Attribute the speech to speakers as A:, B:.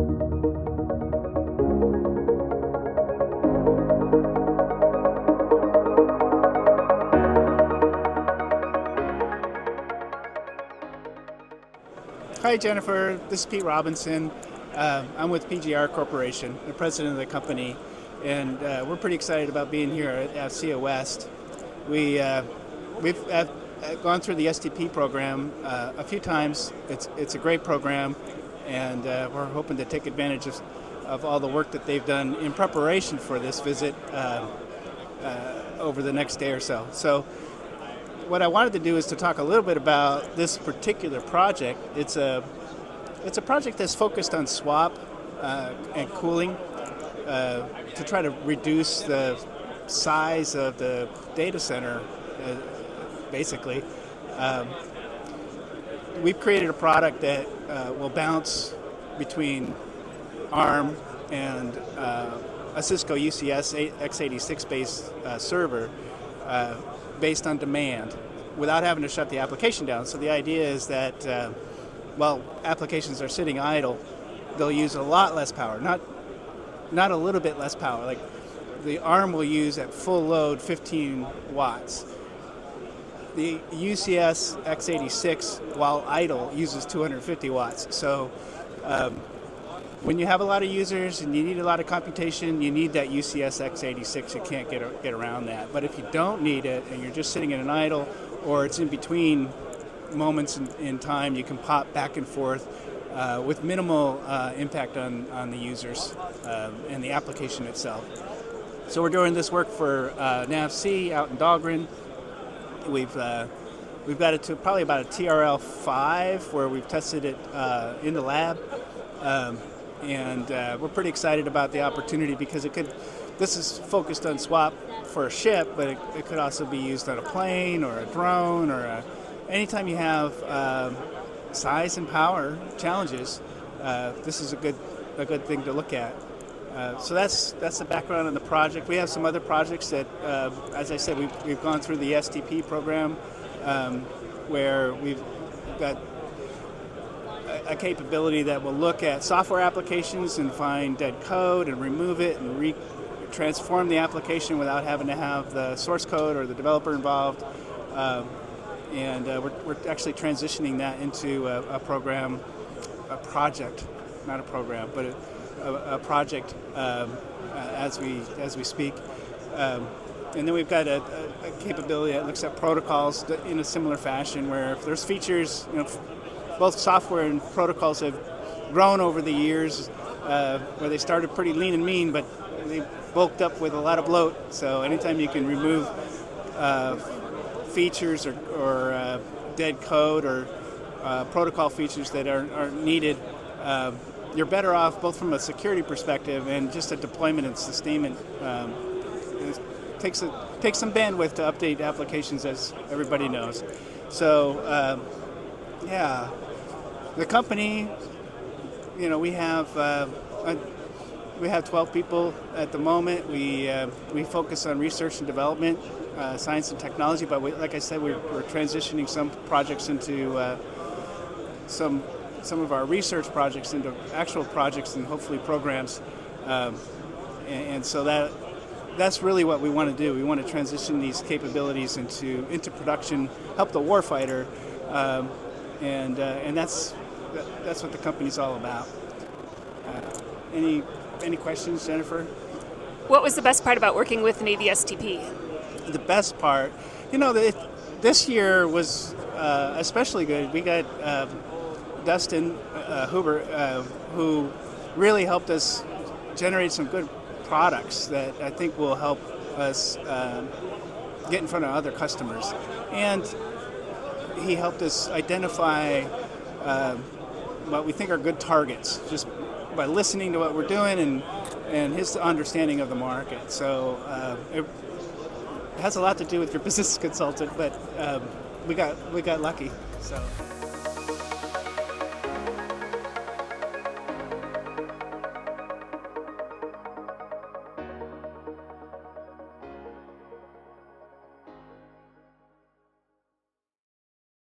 A: Hi Jennifer, this is Pete Robinson. I'm with PGR Corporation, the president of the company, and we're pretty excited about being here at AFCEA West. We've gone through the STP program a few times. It's a great program, and we're hoping to take advantage of all the work that they've done in preparation for this visit over the next day or so. So what I wanted to do is to talk a little bit about this particular project. It's a project that's focused on swap and cooling to try to reduce the size of the data center, basically. We've created a product that will bounce between ARM and a Cisco UCS x86 based server based on demand without having to shut the application down. So the idea is that while applications are sitting idle, they'll use a lot less power, not a little bit less power. Like the ARM will use at full load 15 watts. The UCS x86, while idle, uses 250 watts. So when you have a lot of users and you need a lot of computation, you need that UCS x86. You can't get around that. But if you don't need it and you're just sitting in an idle, or it's in between moments in time, you can pop back and forth with minimal impact on the users and the application itself. So we're doing this work for NAVC out in Dahlgren. We've got it to probably about a TRL 5 where we've tested it in the lab. And we're pretty excited about the opportunity because this is focused on swap for a ship, but it could also be used on a plane or a drone or anytime you have size and power challenges. This is a good thing to look at. So that's the background on the project. We have some other projects that, as I said, we've gone through the STP program where we've got a capability that will look at software applications and find dead code and remove it and transform the application without having to have the source code or the developer involved. And we're actually transitioning that into a project, not a program, but a project as we speak. And then we've got a capability that looks at protocols in a similar fashion, where if there's features, both software and protocols have grown over the years, where they started pretty lean and mean, but they bulked up with a lot of bloat. So anytime you can remove features or dead code or protocol features that aren't needed, you're better off both from a security perspective and just a deployment and sustainment. It takes some bandwidth to update applications, as everybody knows. So yeah, the company, we have 12 people at the moment. We focus on research and development, science and technology, but like I said, we're transitioning some projects into some of our research projects into actual projects and hopefully programs, and so that's really what we want to do. We want to transition these capabilities into production, help the warfighter, and that's what the company's all about. Any questions, Jennifer?
B: What was the best part about working with Navy STP?
A: The best part, this year was especially good. We got Dustin Huber, who really helped us generate some good products that I think will help us get in front of other customers. And he helped us identify what we think are good targets, just by listening to what we're doing and his understanding of the market. So it has a lot to do with your business consultant, but we got lucky. So.